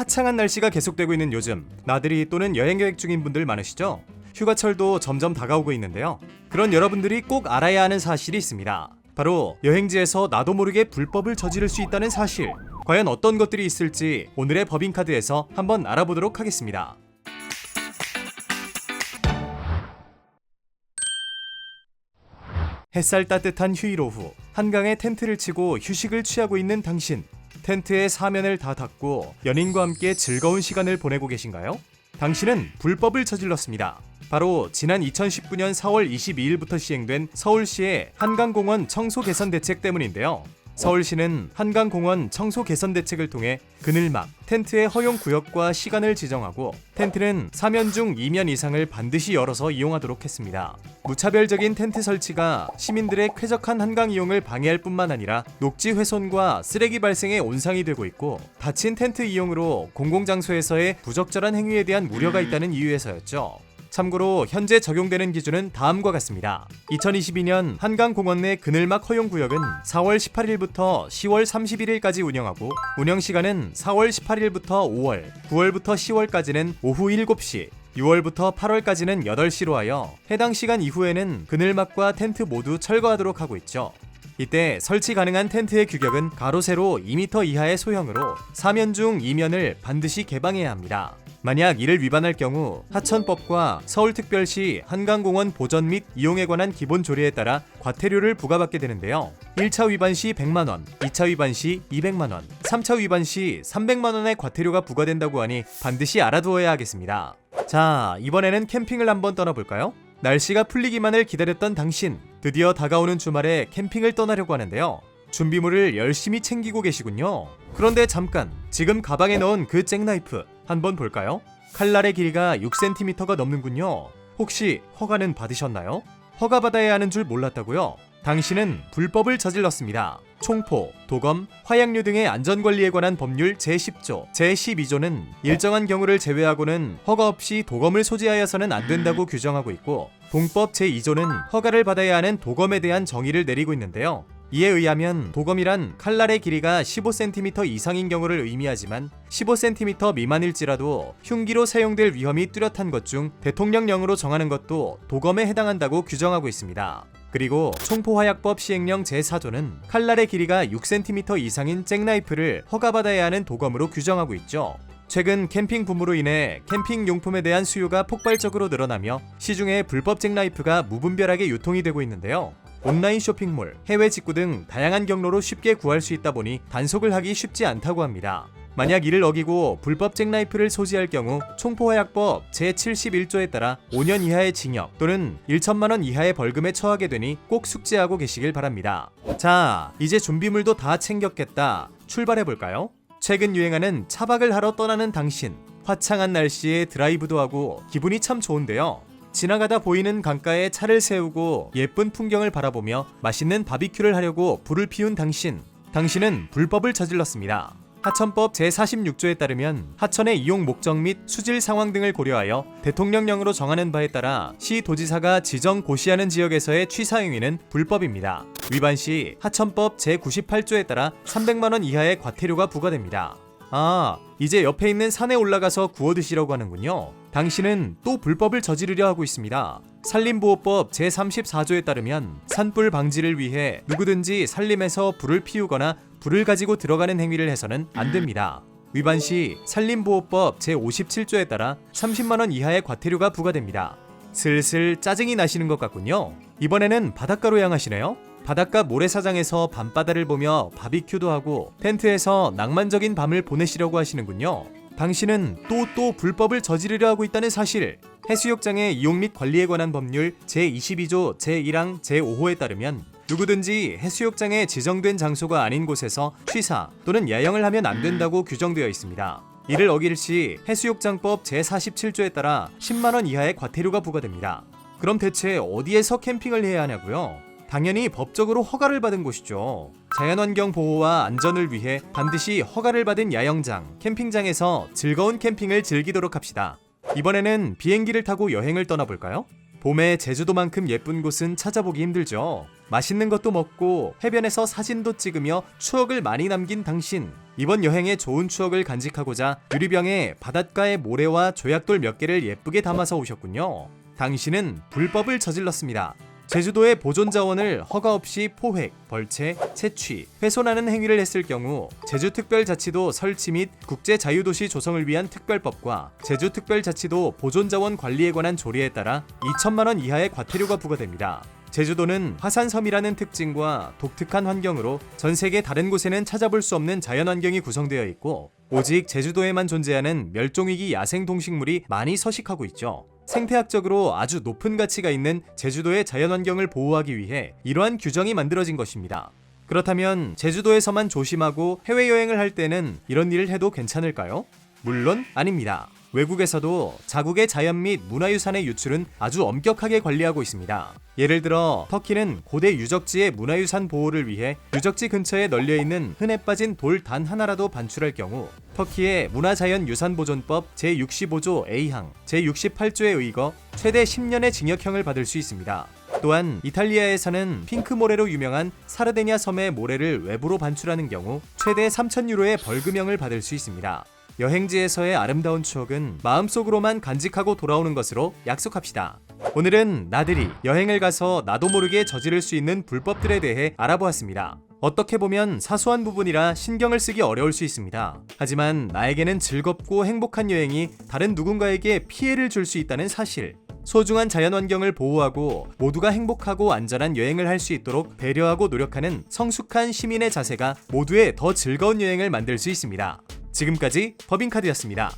화창한 날씨가 계속되고 있는 요즘, 나들이 또는 여행 계획 중인 분들 많으시죠? 휴가철도 점점 다가오고 있는데요. 그런 여러분들이 꼭 알아야 하는 사실이 있습니다. 바로 여행지에서 나도 모르게 불법을 저지를 수 있다는 사실. 과연 어떤 것들이 있을지 오늘의 법인카드에서 한번 알아보도록 하겠습니다. 햇살 따뜻한 휴일 오후, 한강에 텐트를 치고 휴식을 취하고 있는 당신. 텐트의 사면을 다 닫고 연인과 함께 즐거운 시간을 보내고 계신가요? 당신은 불법을 저질렀습니다. 바로 지난 2019년 4월 22일부터 시행된 서울시의 한강공원 청소 개선 대책 때문인데요. 서울시는 한강공원 청소 개선 대책을 통해 그늘막, 텐트의 허용 구역과 시간을 지정하고 텐트는 3면 중 2면 이상을 반드시 열어서 이용하도록 했습니다. 무차별적인 텐트 설치가 시민들의 쾌적한 한강 이용을 방해할 뿐만 아니라 녹지 훼손과 쓰레기 발생에 온상이 되고 있고 닫힌 텐트 이용으로 공공장소에서의 부적절한 행위에 대한 우려가 있다는 이유에서였죠. 참고로 현재 적용되는 기준은 다음과 같습니다. 2022년 한강공원 내 그늘막 허용구역은 4월 18일부터 10월 31일까지 운영하고 운영시간은 4월 18일부터 5월, 9월부터 10월까지는 오후 7시, 6월부터 8월까지는 8시로 하여 해당 시간 이후에는 그늘막과 텐트 모두 철거하도록 하고 있죠. 이때 설치 가능한 텐트의 규격은 가로 세로 2m 이하의 소형으로 4면 중 2면을 반드시 개방해야 합니다. 만약 이를 위반할 경우 하천법과 서울특별시 한강공원 보전 및 이용에 관한 기본 조례에 따라 과태료를 부과받게 되는데요. 1차 위반 시 100만원, 2차 위반 시 200만원, 3차 위반 시 300만원의 과태료가 부과된다고 하니 반드시 알아두어야 하겠습니다. 자, 이번에는 캠핑을 한번 떠나볼까요? 날씨가 풀리기만을 기다렸던 당신, 드디어 다가오는 주말에 캠핑을 떠나려고 하는데요. 준비물을 열심히 챙기고 계시군요. 그런데 잠깐, 지금 가방에 넣은 그 잭나이프 한번 볼까요? 칼날의 길이가 6cm가 넘는군요. 혹시 허가는 받으셨나요? 허가받아야 하는 줄 몰랐다고요? 당신은 불법을 저질렀습니다. 총포, 도검, 화약류 등의 안전관리에 관한 법률 제10조, 제12조는 일정한 경우를 제외하고는 허가 없이 도검을 소지하여서는 안 된다고 규정하고 있고 동법 제2조는 허가를 받아야 하는 도검에 대한 정의를 내리고 있는데요. 이에 의하면 도검이란 칼날의 길이가 15cm 이상인 경우를 의미하지만 15cm 미만일지라도 흉기로 사용될 위험이 뚜렷한 것 중 대통령령으로 정하는 것도 도검에 해당한다고 규정하고 있습니다. 그리고 총포화약법 시행령 제4조는 칼날의 길이가 6cm 이상인 잭나이프를 허가받아야 하는 도검으로 규정하고 있죠. 최근 캠핑 붐으로 인해 캠핑 용품에 대한 수요가 폭발적으로 늘어나며 시중에 불법 잭나이프가 무분별하게 유통이 되고 있는데요. 온라인 쇼핑몰, 해외 직구 등 다양한 경로로 쉽게 구할 수 있다 보니 단속을 하기 쉽지 않다고 합니다. 만약 이를 어기고 불법 잭나이프를 소지할 경우 총포화약법 제71조에 따라 5년 이하의 징역 또는 1천만원 이하의 벌금에 처하게 되니 꼭 숙지하고 계시길 바랍니다. 자, 이제 준비물도 다 챙겼겠다. 출발해볼까요? 최근 유행하는 차박을 하러 떠나는 당신. 화창한 날씨에 드라이브도 하고 기분이 참 좋은데요. 지나가다 보이는 강가에 차를 세우고 예쁜 풍경을 바라보며 맛있는 바비큐를 하려고 불을 피운 당신. 당신은 불법을 저질렀습니다. 하천법 제46조에 따르면 하천의 이용 목적 및 수질 상황 등을 고려하여 대통령령으로 정하는 바에 따라 시 도지사가 지정 고시하는 지역에서의 취사 행위는 불법입니다. 위반 시 하천법 제98조에 따라 300만원 이하의 과태료가 부과됩니다. 아, 이제 옆에 있는 산에 올라가서 구워 드시려고 하는군요. 당신은 또 불법을 저지르려 하고 있습니다. 산림보호법 제34조에 따르면 산불 방지를 위해 누구든지 산림에서 불을 피우거나 불을 가지고 들어가는 행위를 해서는 안 됩니다. 위반 시 산림보호법 제57조에 따라 30만원 이하의 과태료가 부과됩니다. 슬슬 짜증이 나시는 것 같군요. 이번에는 바닷가로 향하시네요. 바닷가 모래사장에서 밤바다를 보며 바비큐도 하고 텐트에서 낭만적인 밤을 보내시려고 하시는군요. 당신은 또 불법을 저지르려 하고 있다는 사실. 해수욕장의 이용 및 관리에 관한 법률 제22조 제1항 제5호에 따르면 누구든지 해수욕장에 지정된 장소가 아닌 곳에서 취사 또는 야영을 하면 안 된다고 규정되어 있습니다. 이를 어길 시 해수욕장법 제47조에 따라 10만원 이하의 과태료가 부과됩니다. 그럼 대체 어디에서 캠핑을 해야 하냐고요? 당연히 법적으로 허가를 받은 곳이죠. 자연환경 보호와 안전을 위해 반드시 허가를 받은 야영장, 캠핑장에서 즐거운 캠핑을 즐기도록 합시다. 이번에는 비행기를 타고 여행을 떠나볼까요? 봄에 제주도만큼 예쁜 곳은 찾아보기 힘들죠. 맛있는 것도 먹고 해변에서 사진도 찍으며 추억을 많이 남긴 당신. 이번 여행의 좋은 추억을 간직하고자 유리병에 바닷가의 모래와 조약돌 몇 개를 예쁘게 담아서 오셨군요. 당신은 불법을 저질렀습니다. 제주도의 보존 자원을 허가 없이 포획, 벌채, 채취, 훼손하는 행위를 했을 경우 제주특별자치도 설치 및 국제자유도시 조성을 위한 특별법과 제주특별자치도 보존자원 관리에 관한 조례에 따라 2천만 원 이하의 과태료가 부과됩니다. 제주도는 화산섬이라는 특징과 독특한 환경으로 전 세계 다른 곳에는 찾아볼 수 없는 자연환경이 구성되어 있고 오직 제주도에만 존재하는 멸종위기 야생동식물이 많이 서식하고 있죠. 생태학적으로 아주 높은 가치가 있는 제주도의 자연환경을 보호하기 위해 이러한 규정이 만들어진 것입니다. 그렇다면 제주도에서만 조심하고 해외여행을 할 때는 이런 일을 해도 괜찮을까요? 물론 아닙니다. 외국에서도 자국의 자연 및 문화유산의 유출은 아주 엄격하게 관리하고 있습니다. 예를 들어 터키는 고대 유적지의 문화유산 보호를 위해 유적지 근처에 널려있는 흔해 빠진 돌 단 하나라도 반출할 경우 터키의 문화자연유산보존법 제65조 A항, 제68조에 의거 최대 10년의 징역형을 받을 수 있습니다. 또한 이탈리아에서는 핑크모래로 유명한 사르데냐 섬의 모래를 외부로 반출하는 경우 최대 3,000유로의 벌금형을 받을 수 있습니다. 여행지에서의 아름다운 추억은 마음속으로만 간직하고 돌아오는 것으로 약속합시다. 오늘은 나들이 여행을 가서 나도 모르게 저지를 수 있는 불법들에 대해 알아보았습니다. 어떻게 보면 사소한 부분이라 신경을 쓰기 어려울 수 있습니다. 하지만 나에게는 즐겁고 행복한 여행이 다른 누군가에게 피해를 줄 수 있다는 사실, 소중한 자연환경을 보호하고 모두가 행복하고 안전한 여행을 할 수 있도록 배려하고 노력하는 성숙한 시민의 자세가 모두의 더 즐거운 여행을 만들 수 있습니다. 지금까지 법인카드였습니다.